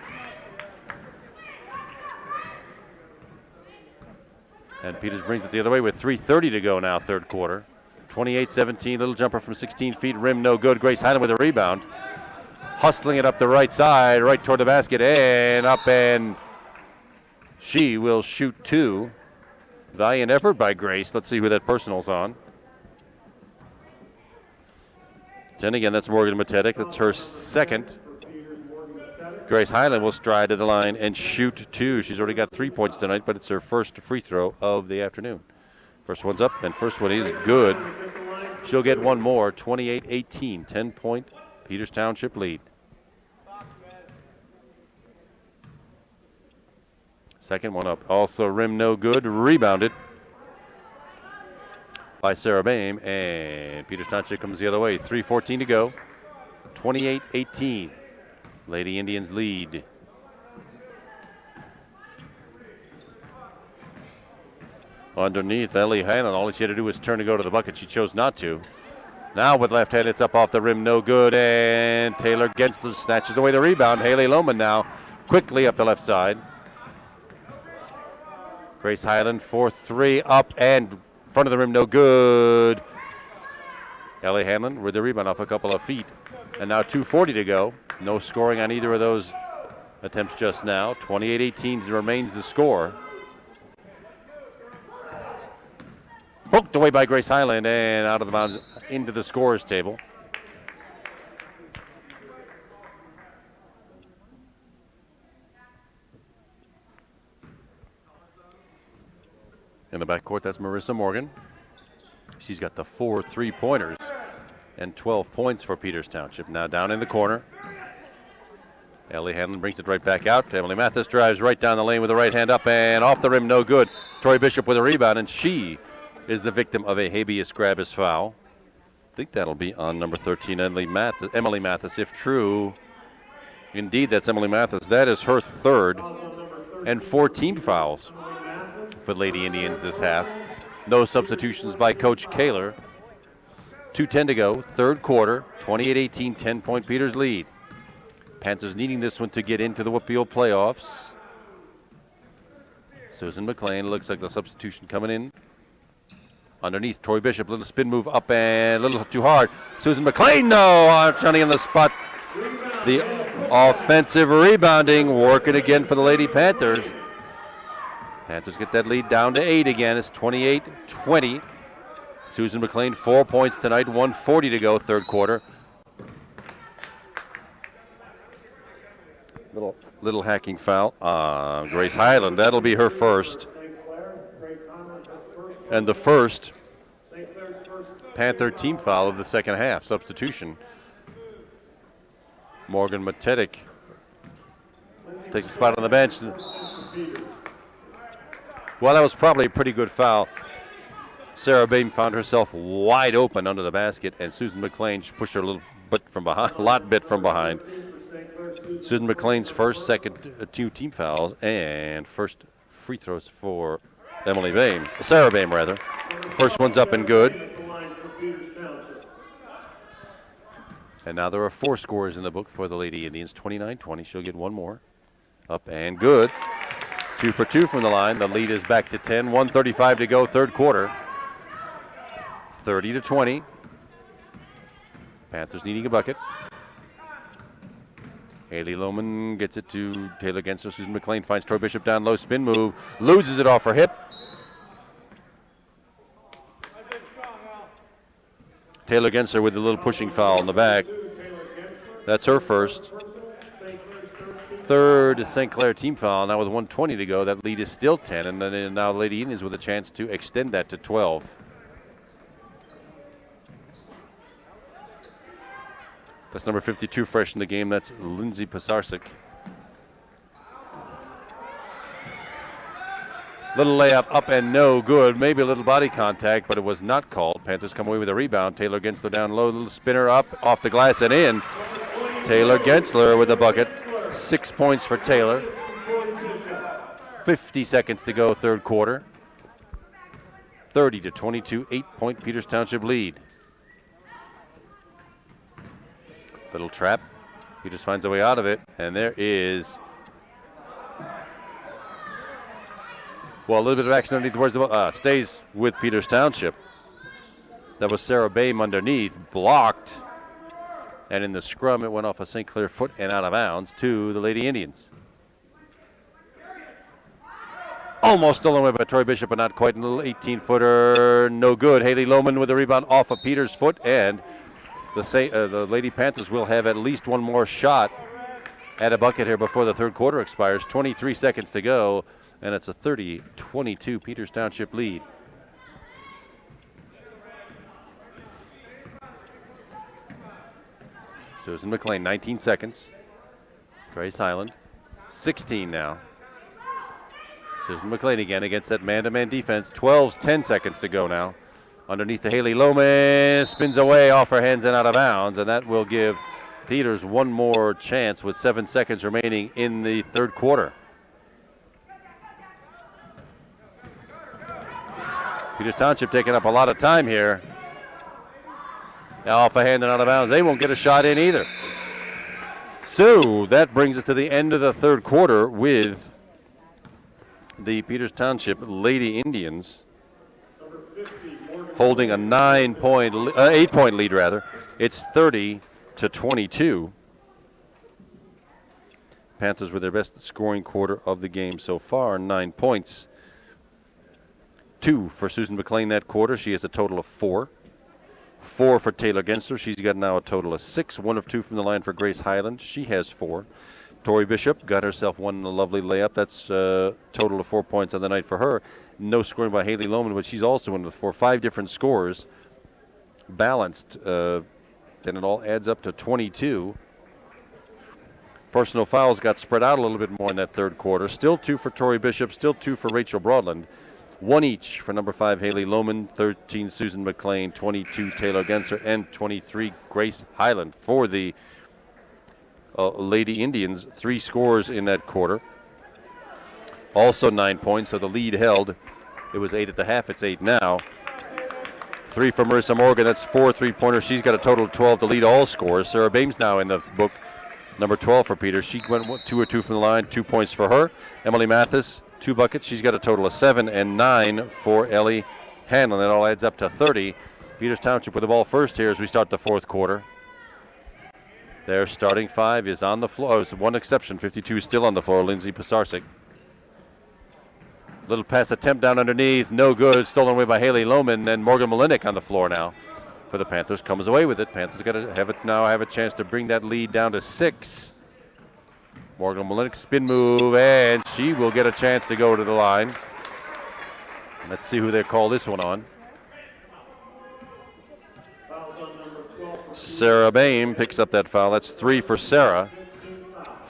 And Peters brings it the other way with 3:30 to go now, third quarter. 28-17, little jumper from 16 feet, rim no good. Grace Highland with a rebound. Hustling it up the right side, right toward the basket, and up, and she will shoot 2. Valiant effort by Grace. Let's see who that personal's on. Then again, that's Morgan Matetic. That's her second. Grace Highland will stride to the line and shoot 2. She's already got 3 points tonight, but it's her first free throw of the afternoon. First one's up, and first one is good. She'll get one more. 28-18, 10-point Peters Township lead. Second one up, also rim no good, rebounded by Sarah Bame, and Peters Township comes the other way. 3:14 to go. 28-18. Lady Indians lead. Underneath, Ellie Hannon, all she had to do was turn to go to the bucket. She chose not to. Now with left hand, it's up off the rim, no good, and Taylor Gensler snatches away the rebound. Haley Lohman now quickly up the left side. Grace Highland for 3, up and front of the rim, no good. Ellie Hanlon with the rebound off a couple of feet. And now 2:40 to go. No scoring on either of those attempts just now. 28-18 remains the score. Hooked away by Grace Highland and out of the bounds into the scorer's table. In the backcourt, that's Marissa Morgan. She's got the 4 3-pointers and 12 points for Peters Township. Now down in the corner. Ellie Hanlon brings it right back out. Emily Mathis drives right down the lane with the right hand up and off the rim, no good. Tori Bishop with a rebound, and she is the victim of a habeas grabus foul. I think that'll be on number 13, Emily Mathis. If true, indeed, that's Emily Mathis. That is her third and 14 fouls for the Lady Indians this half. No substitutions by Coach Kaler. 2:10 to go, third quarter, 28-18, 10-point Peters lead. Panthers needing this one to get into the WPO playoffs. Susan McLean looks like the substitution coming in. Underneath, Tori Bishop, little spin move up and a little too hard. Susan McLean, no, Johnny on the spot. The offensive rebounding, working again for the Lady Panthers. Panthers get that lead down to 8 again. It's 28-20. Susan McLean, 4 points tonight, 1:40 to go, third quarter. Little hacking foul. Grace Highland, that'll be her first. And the first Panther team foul of the second half, substitution. Morgan Matetic takes a spot on the bench. Well, that was probably a pretty good foul. Sarah Bain found herself wide open under the basket, and Susan McLean pushed her a little bit from behind, a lot bit from behind. Susan McLean's first, second, 2 team fouls, and first free throws for Sarah Bain rather. First one's up and good. And now there are 4 scores in the book for the Lady Indians, 29-20. She'll get one more. Up and good. 2 for 2 from the line. The lead is back to 10. 1:35 to go, third quarter. 30-20. Panthers needing a bucket. Haley Lohman gets it to Taylor Gensler. Susan McLean finds Troy Bishop down low, spin move, loses it off her hip. Taylor Gensler with a little pushing foul in the back. That's her first. Third St. Clair team foul. Now with 1:20 to go, that lead is still 10, and then now Lady Indians with a chance to extend that to 12. That's number 52 fresh in the game. That's Lindsay Pasarczyk. Little layup up and no good. Maybe a little body contact, but it was not called. Panthers come away with a rebound. Taylor Gensler down low. Little spinner up off the glass and in. Taylor Gensler with the bucket. 6 points for Taylor. 50 seconds to go, third quarter. 30-22, 8-point Peters Township lead. Little trap. He just finds a way out of it. And there is, well, a little bit of action underneath. Where's the ball? Stays with Peters Township. That was Sarah Baim underneath. Blocked. And in the scrum, it went off a St. Clair foot and out of bounds to the Lady Indians. Almost stolen away by Troy Bishop, but not quite. A little 18-footer. No good. Haley Lohman with a rebound off of Peters' foot, and the Lady Panthers will have at least one more shot at a bucket here before the third quarter expires. 23 seconds to go, and it's a 30-22 Peters Township lead. Susan McLean, 19 seconds. Grace Highland, 16 now. Susan McLean again against that man-to-man defense. 10 seconds to go now. Underneath the Haley Lohman, spins away off her hands and out of bounds, and that will give Peters one more chance with 7 seconds remaining in the third quarter. Peters Township taking up a lot of time here. Now off a hand and out of bounds. They won't get a shot in either. So that brings us to the end of the third quarter with the Peters Township Lady Indians holding a 8-point lead rather. It's 30-22. Panthers with their best scoring quarter of the game so far, 9 points. 2 for Susan McLean that quarter. She has a total of 4. 4 for Taylor Gensler. She's got now a total of 6. 1 of 2 from the line for Grace Highland. She has 4. Tori Bishop got herself one lovely layup. That's a total of 4 points on the night for her. no scoring by Haley Lohman, but she's also in for 5 different scores. Balanced. Then it all adds up to 22. Personal fouls got spread out a little bit more in that third quarter. Still 2 for Tori Bishop, still 2 for Rachel Broadland. 1 each for number 5 Haley Lohman, 13 Susan McLean, 22 Taylor Genser, and 23 Grace Highland for the Lady Indians. 3 scores in that quarter. Also 9 points, so the lead held. It was 8 at the half, it's 8 now. 3 for Marissa Morgan, that's 4 3-pointers. She's got a total of 12 to lead all scores. Sarah Bames now in the book, number 12 for Peters. She went 2 or 2 from the line, 2 points for her. Emily Mathis, 2 buckets. She's got a total of 7 and 9 for Ellie Hanlon. That all adds up to 30. Peters Township with the ball first here as we start the fourth quarter. Their starting 5 is on the floor. Oh, it's one exception. 52 is still on the floor. Lindsay Pisarcik. Little pass attempt down underneath. No good. Stolen away by Haley Lohman. And Morgan Malinik on the floor now for the Panthers. Comes away with it. Panthers got to have a chance to bring that lead down to 6. Morgan Malinik spin move, and she will get a chance to go to the line. Let's see who they call this one on. Sarah Bain picks up that foul. That's 3 for Sarah.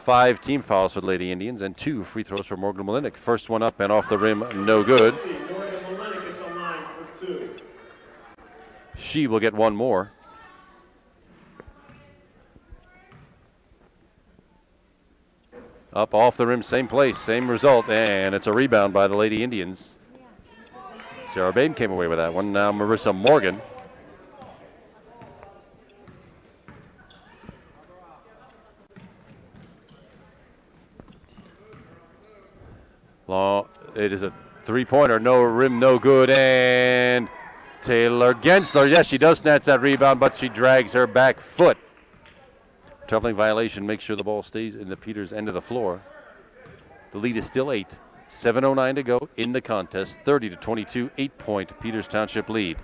5 team fouls for the Lady Indians and 2 free throws for Morgan Malinik. First one up and off the rim, no good. She will get one more. Up off the rim, same place, same result, and it's a rebound by the Lady Indians. Sarah Bain came away with that one. Now Marissa Morgan. It is a 3-pointer, no rim, no good, and Taylor Gensler. Yes, she does snatch that rebound, but she drags her back foot. Traveling violation, make sure the ball stays in the Peters end of the floor. The lead is still 8. 7:09 to go in the contest. 30-22, 8-point Peters Township lead.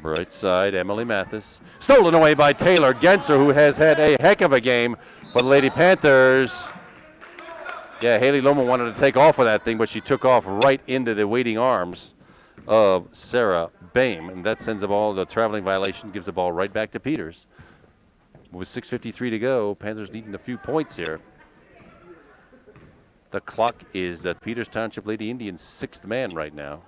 Right side, Emily Mathis. Stolen away by Taylor Genser, who has had a heck of a game for the Lady Panthers. Yeah, Haley Lohman wanted to take off with that thing, but she took off right into the waiting arms of Sarah Bain, and that sends the ball. The traveling violation gives the ball right back to Peters. With 6:53 to go, Panthers needing a few points here. The clock is the Peters Township Lady Indians' 6th man right now.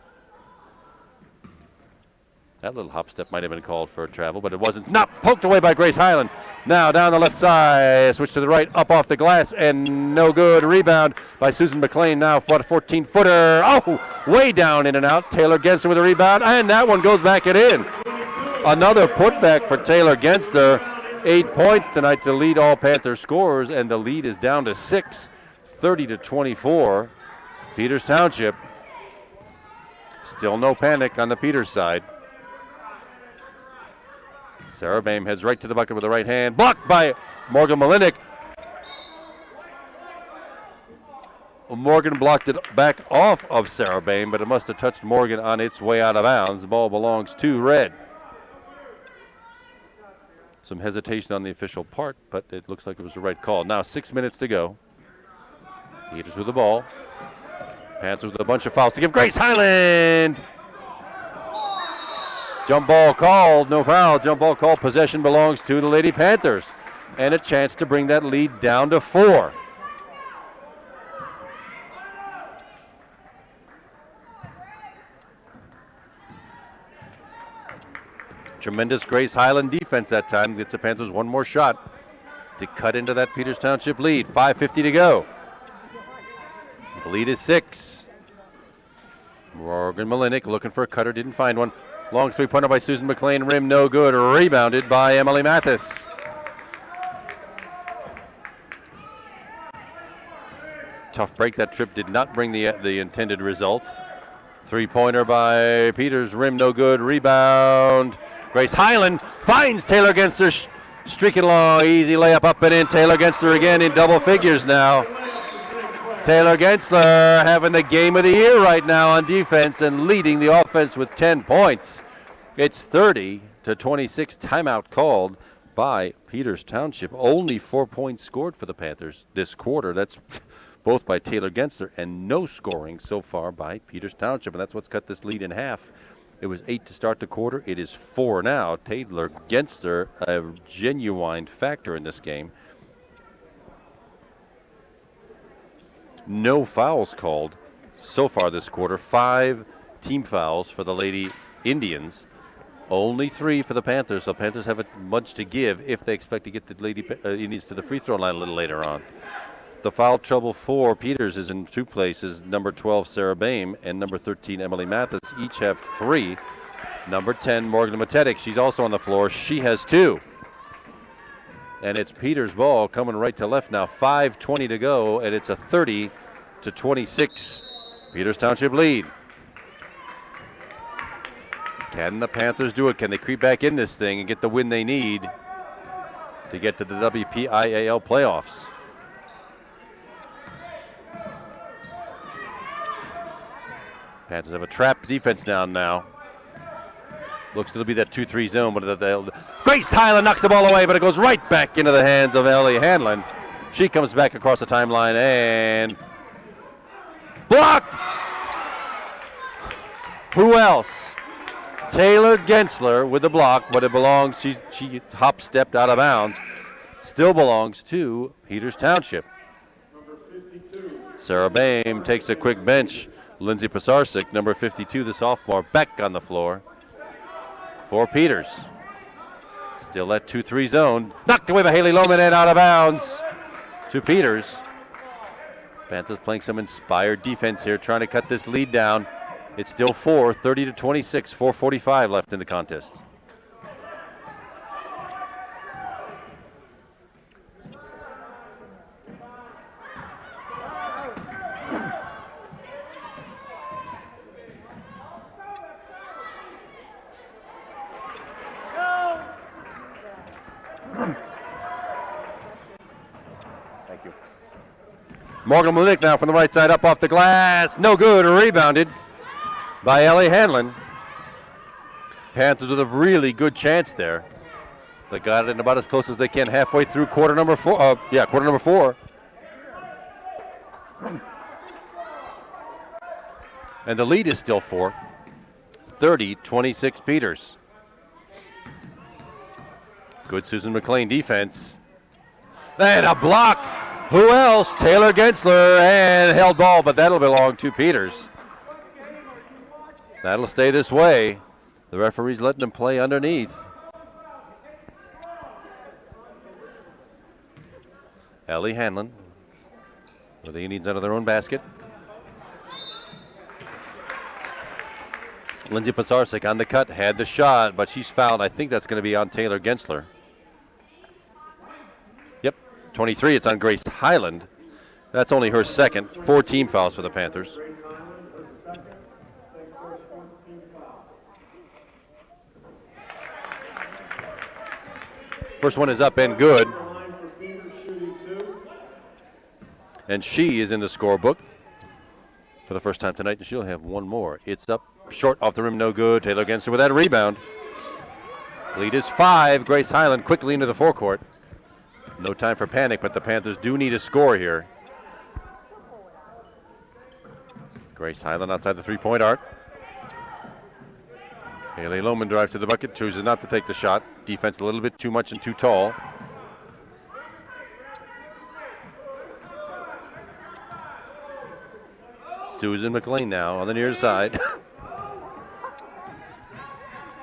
That little hop step might have been called for a travel, but it wasn't. Not poked away by Grace Highland. Now down the left side, switch to the right, up off the glass, and no good. Rebound by Susan McLean. Now what a 14-footer. Oh, way down, in and out. Taylor Genster with a rebound, and that one goes back and in. Another putback for Taylor Genster. 8 points tonight to lead all Panther scorers, and the lead is down to 6. 30-24. Peters Township. Still no panic on the Peters side. Sarah Bain heads right to the bucket with the right hand. Blocked by Morgan Malinik. Morgan blocked it back off of Sarah Bain, but it must have touched Morgan on its way out of bounds. The ball belongs to Red. Some hesitation on the official part, but it looks like it was the right call. Now 6 minutes to go. Peters with the ball. Panthers with a bunch of fouls to give Grace Highland. Jump ball called, no foul. Jump ball called. Possession belongs to the Lady Panthers. And a chance to bring that lead down to 4. Tremendous Grace Highland defense that time. Gets the Panthers one more shot to cut into that Peters Township lead. 5:50 to go. The lead is 6. Morgan Malinik looking for a cutter, didn't find one. Long 3-pointer by Susan McLean, rim no good. Rebounded by Emily Mathis. Tough break. That trip did not bring the intended result. 3-pointer by Peters, rim no good. Rebound. Grace Highland finds Taylor Genster streaking along. Easy layup up and in. Taylor Genster again in double figures now. Taylor Gensler having the game of the year right now on defense and leading the offense with 10 points. It's 30-26, timeout called by Peters Township. Only 4 points scored for the Panthers this quarter. That's both by Taylor Gensler, and no scoring so far by Peters Township, and that's what's cut this lead in half. It was 8 to start the quarter. It is 4 now. Taylor Gensler, a genuine factor in this game. No fouls called so far this quarter. 5 team fouls for the Lady Indians. Only 3 for the Panthers. So the Panthers have a bunch to give if they expect to get the Lady Indians to the free throw line a little later on. The foul trouble for Peters is in 2 places. Number 12, Sarah Boehm, and number 13, Emily Mathis. Each have 3. Number 10, Morgan Matetic. She's also on the floor. She has 2. And it's Peters' ball coming right to left now. 5:20 to go, and it's a 30-26 Peters Township lead. Can the Panthers do it? Can they creep back in this thing and get the win they need to get to the WPIAL playoffs? Panthers have a trap defense down now. Looks to be that 2-3 zone, but Grace Hyland knocks the ball away, but it goes right back into the hands of Ellie Hanlon. She comes back across the timeline and blocked. Who else? Taylor Gensler with the block, but it belongs, she hop-stepped out of bounds. Still belongs to Peters Township. Sarah Boehm takes a quick bench. Lindsay Pisarcik, number 52, the sophomore, back on the floor for Peters. Still that 2-3 zone. Knocked away by Haley Lohman and out of bounds to Peters. Panthers playing some inspired defense here, trying to cut this lead down. It's still 30-26, 4:45 left in the contest. Thank you. Morgan Malik now from the right side, up off the glass. No good, rebounded by Ellie Hanlon. Panthers with a really good chance there. They got it in about as close as they can halfway through quarter number 4. Quarter number 4. And the lead is still 4. 30-26 Peters. Good Susan McLean defense. And a block. Who else? Taylor Gensler, and held ball, but that'll belong to Peters. That'll stay this way. The referee's letting them play underneath. Ellie Hanlon with the Indians under their own basket. Lindsay Pisarcik on the cut, had the shot, but she's fouled. I think that's going to be on Taylor Gensler. Yep, 23, it's on Grace Hyland. That's only her second. 4 team fouls for the Panthers. First one is up and good. And she is in the scorebook for the first time tonight, and she'll have one more. It's up short off the rim, no good. Taylor Gensler with that rebound. Lead is 5. Grace Hyland quickly into the forecourt. No time for panic, but the Panthers do need a score here. Grace Hyland outside the three-point arc. Haley Lohman drives to the bucket, chooses not to take the shot. Defense a little bit too much and too tall. Susan McLean now on the near side.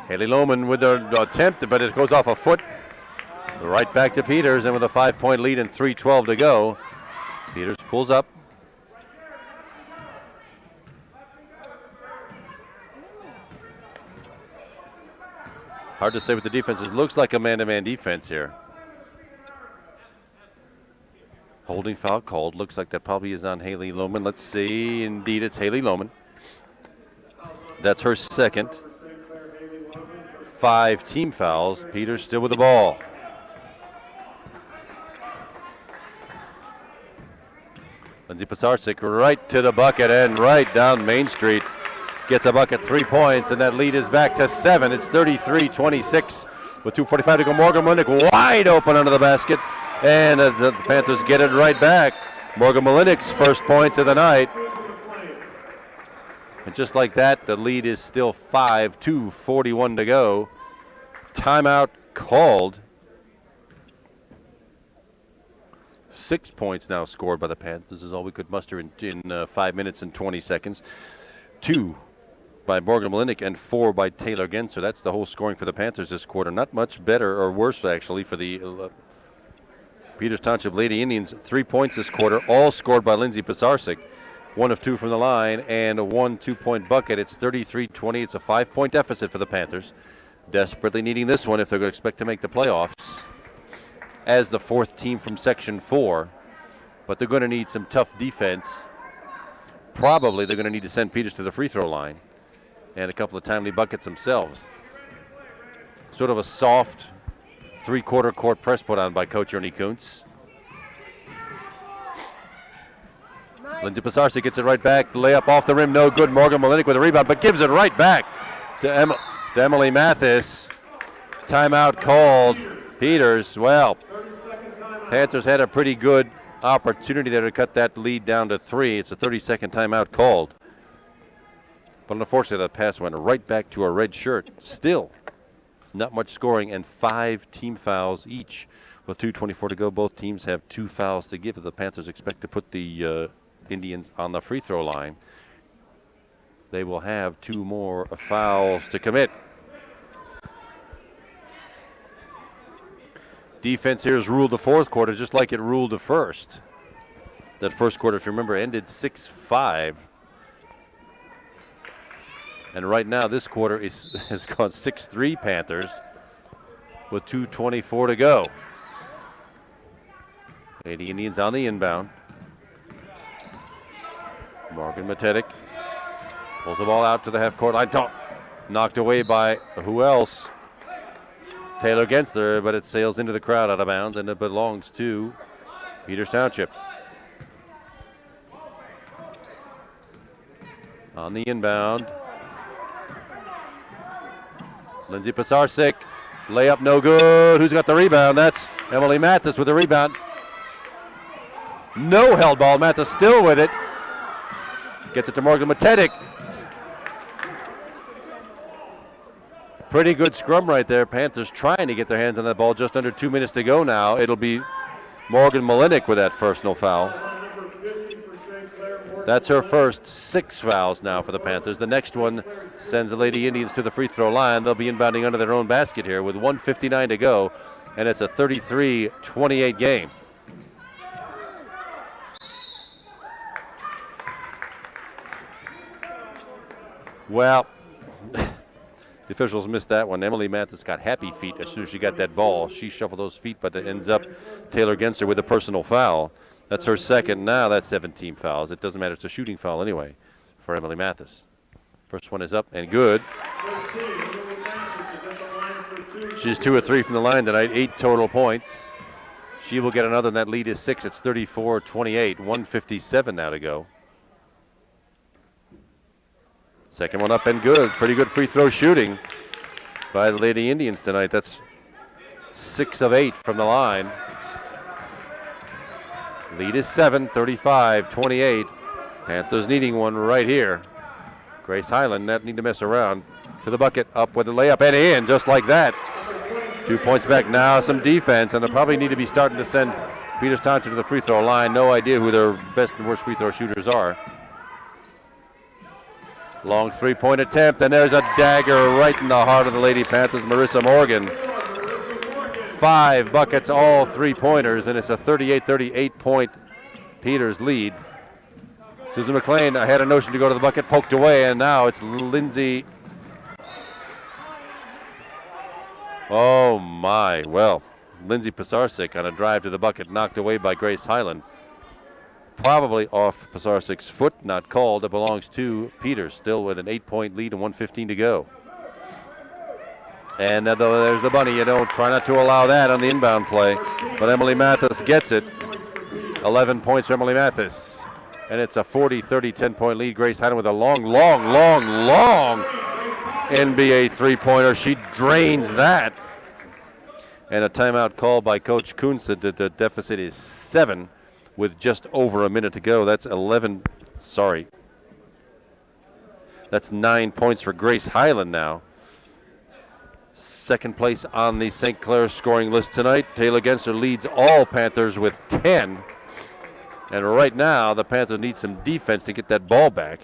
Haley Lohman with the attempt, but it goes off a foot. Right back to Peters, and with a 5-point lead and 3:12 to go, Peters pulls up. Hard to say what the defense is. Looks like a man-to-man defense here. Holding foul called. Looks like that probably is on Haley Lohman. Let's see. Indeed, it's Haley Lohman. That's her second. 5 team fouls. Peters still with the ball. Lindsay Pisarcik right to the bucket and right down Main Street. gets a bucket, 3 points, and that lead is back to 7. It's 33-26 with 2:45 to go. Morgan Molinik wide open under the basket, and the Panthers get it right back. Morgan Molinik's first points of the night. And just like that, the lead is still 5, 2:41 to go. Timeout called. 6 points now scored by the Panthers. This is all we could muster in 5 minutes and 20 seconds. 2 by Morgan Molinik and 4 by Taylor Genser. That's the whole scoring for the Panthers this quarter. Not much better or worse, actually, for the Peters Township Lady Indians. 3 points this quarter, all scored by Lindsay Pisarcik. 1 of 2 from the line and a 1 2-point bucket. It's 33-20. It's a 5-point deficit for the Panthers. Desperately needing this one if they're going to expect to make the playoffs as the 4th team from Section 4. But they're going to need some tough defense. Probably they're going to need to send Peters to the free throw line and a couple of timely buckets themselves. Sort of a soft 3/4 court press put on by Coach Ernie Kuntz. Lindsay Pisarcik gets it right back. Layup off the rim, no good. Morgan Molinik with a rebound, but gives it right back to Emily Mathis. Timeout called. Peters, well, Panthers had a pretty good opportunity there to cut that lead down to 3. It's a 30-second timeout called. But unfortunately, that pass went right back to a red shirt. Still, not much scoring and 5 team fouls each. With 2:24 to go, both teams have 2 fouls to give. The Panthers expect to put the Indians on the free throw line. They will have 2 more fouls to commit. Defense here has ruled the 4th quarter just like it ruled the first. That first quarter, if you remember, ended 6-5. And right now this quarter has gone 6-3 Panthers with 2:24 to go. Lady Indians on the inbound. Morgan Matetic pulls the ball out to the half-court line. Knocked away by who else? Taylor Genser, but it sails into the crowd out of bounds, and it belongs to Peters Township. On the inbound, Lindsay Pisarcik, layup no good. Who's got the rebound? That's Emily Mathis with the rebound. No held ball. Mathis still with it. Gets it to Morgan Matetic. Pretty good scrum right there. Panthers trying to get their hands on that ball. Just under 2 minutes to go now. It'll be Morgan Molinik with that personal foul. That's her first 6 fouls now for the Panthers. The next one sends the Lady Indians to the free throw line. They'll be inbounding under their own basket here with 1:59 to go, and it's a 33-28 game. Well, the officials missed that one. Emily Mathis got happy feet as soon as she got that ball. She shuffled those feet, but it ends up Taylor Genser with a personal foul. That's her second. Now that's 17 fouls. It doesn't matter. It's a shooting foul anyway for Emily Mathis. First one is up and good. She's 2 of 3 from the line tonight, 8 total points. She will get another, and that lead is 6. It's 34-28, 1:57 now to go. Second one up and good. Pretty good free throw shooting by the Lady Indians tonight. That's 6 of 8 from the line. Lead is 7, 35-28. Panthers needing one right here. Grace Highland not need to mess around. To the bucket, up with the layup and in, just like that. 2 points back now, some defense, and they'll probably need to be starting to send Peters Township to the free throw line. No idea who their best and worst free throw shooters are. Long 3-point attempt, and there's a dagger right in the heart of the Lady Panthers, Marissa Morgan. 5 buckets, all 3-pointers, and it's a 38-38 point Peters lead. Susan McLean had a notion to go to the bucket, poked away, and now it's Lindsay. Oh my, well, Lindsay Pisarcik on a drive to the bucket, knocked away by Grace Highland. Probably off Pisarcik's foot, not called. It belongs to Peters, still with an 8-point lead and 1:15 to go. And there's the bunny. You don't try not to allow that on the inbound play. But Emily Mathis gets it. 11 points for Emily Mathis. And it's a 40-30, 10-point lead. Grace Hyland with a long NBA three-pointer. She drains that. And a timeout called by Coach Kuntz. The deficit is 7 with just over a minute to go. That's 9 points for Grace Hyland now. Second place on the St. Clair scoring list tonight. Taylor Genser leads all Panthers with 10. And right now, the Panthers need some defense to get that ball back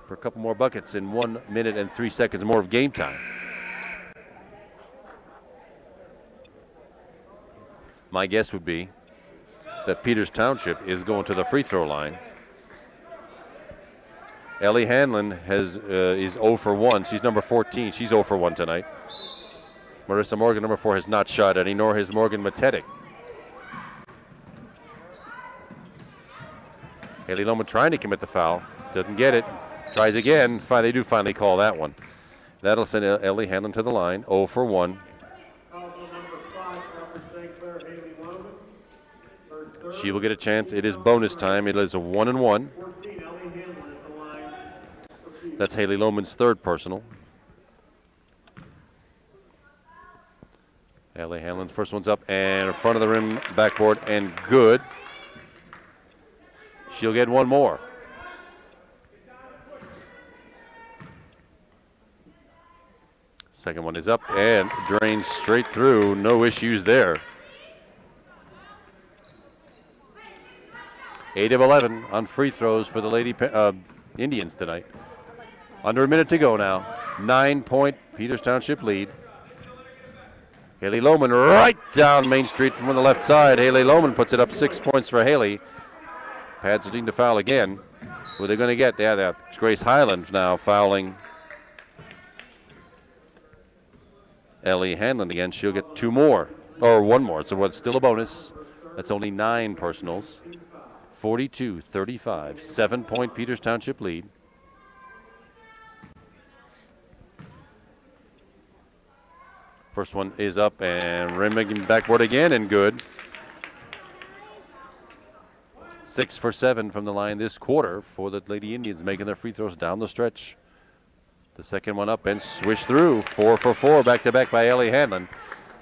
for a couple more buckets in 1 minute and 3 seconds more of game time. My guess would be that Peters Township is going to the free throw line. Ellie Hanlon is 0 for 1. She's number 14. She's 0 for 1 tonight. Marissa Morgan, number 4, has not shot any, nor has Morgan Matetic. Haley Lohman trying to commit the foul. Doesn't get it. Tries again. They do finally call that one. That'll send Ellie Hanlon to the line. 0 for 1. She will get a chance. It is bonus time. It is a 1-and-1. That's Haley Lohman's third personal. Ellie Hanlon's first one's up and in front of the rim, backboard, and good. She'll get one more. Second one is up and drains straight through. No issues there. 8 of 11 on free throws for the Lady Indians tonight. Under a minute to go now. 9-point Peters Township lead. Haley Lohman right down Main Street from the left side. Haley Lohman puts it up 6 points for Haley. Pads are deemed to foul again. Who are they going to get? Yeah, that's Grace Hyland now fouling Ellie Hanlon again. She'll get 2 more, or 1 more. So it's still a bonus. That's only 9 personals. 42-35, 7-point Peters Township lead. First one is up and rim backboard again and good. 6 for 7 from the line this quarter for the Lady Indians, making their free throws down the stretch. The second one up and swish through. 4 for 4 back-to-back by Ellie Hanlon.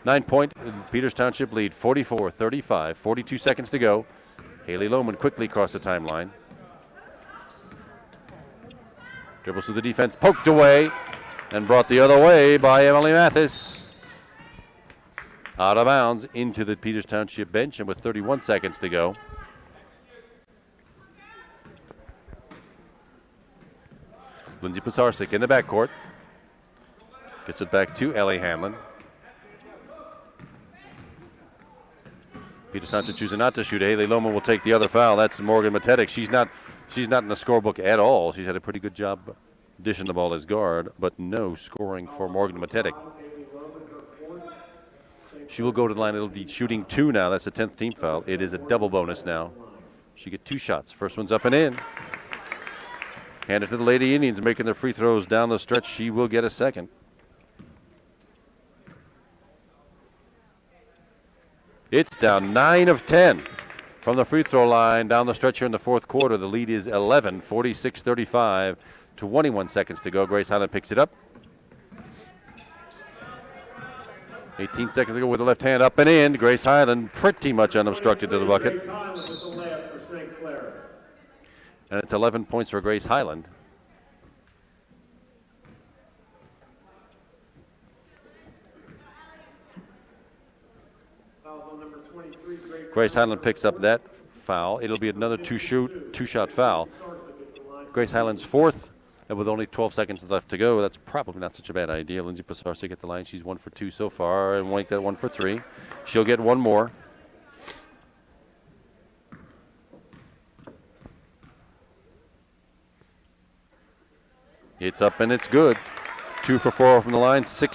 9-point Peters Township lead, 44-35, 42 seconds to go. Haley Lohman quickly across the timeline. Dribbles through the defense, poked away, and brought the other way by Emily Mathis. Out of bounds into the Peters Township bench, and with 31 seconds to go. Lindsay Pisarcik in the backcourt. Gets it back to Ellie Hanlon. Peters Township choosing not to shoot. Haley Lohman will take the other foul. That's Morgan Matetic. She's not in the scorebook at all. She's had a pretty good job dishing the ball as guard, but no scoring for Morgan Matetic. She will go to the line. It'll be shooting 2 now. That's the 10th team foul. It is a double bonus now. She get 2 shots. First one's up and in. Hand it to the Lady Indians, making their free throws down the stretch. She will get a second. It's down 9 of 10 from the free throw line down the stretch here in the fourth quarter. The lead is 11, 46-35, 21 seconds to go. Grace Hyland picks it up. 18 seconds to go with the left hand up and in. Grace Hyland pretty much unobstructed to the bucket. And it's 11 points for Grace Hyland. Grace Hyland picks up that foul. It'll be another two-shot foul. Grace Hyland's fourth, and with only 12 seconds left to go, that's probably not such a bad idea. Lindsay Pisarcik at the line. She's 1 for 2 so far, and Wank that 1 for 3. She'll get 1 more. It's up and it's good. 2 for 4 from the line, 4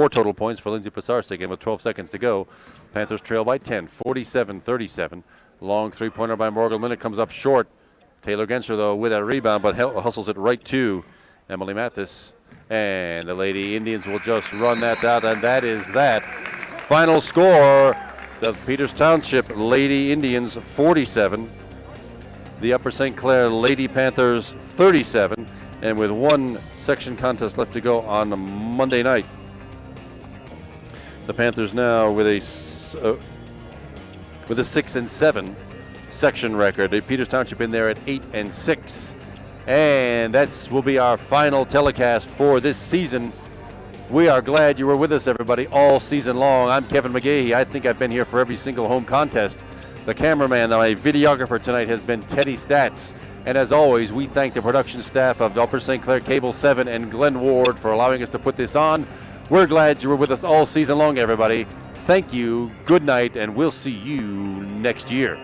total points for Lindsay Pisarcik, and with 12 seconds to go, Panthers trail by 10, 47-37. Long three-pointer by Morgan Minute comes up short. Taylor Genser, though, with that rebound, but hustles it right to Emily Mathis. And the Lady Indians will just run that out, and that is that. Final score, the Peters Township Lady Indians 47, the Upper St. Clair Lady Panthers 37, and with one section contest left to go on Monday night. The Panthers now with a 6-7 section record. Peters Township in there at 8-6. And that will be our final telecast for this season. We are glad you were with us, everybody, all season long. I'm Kevin McGahey. I think I've been here for every single home contest. The cameraman, my videographer tonight, has been Teddy Stats. And as always, we thank the production staff of Upper St. Clair Cable 7 and Glenn Ward for allowing us to put this on. We're glad you were with us all season long, everybody. Thank you, good night, and we'll see you next year.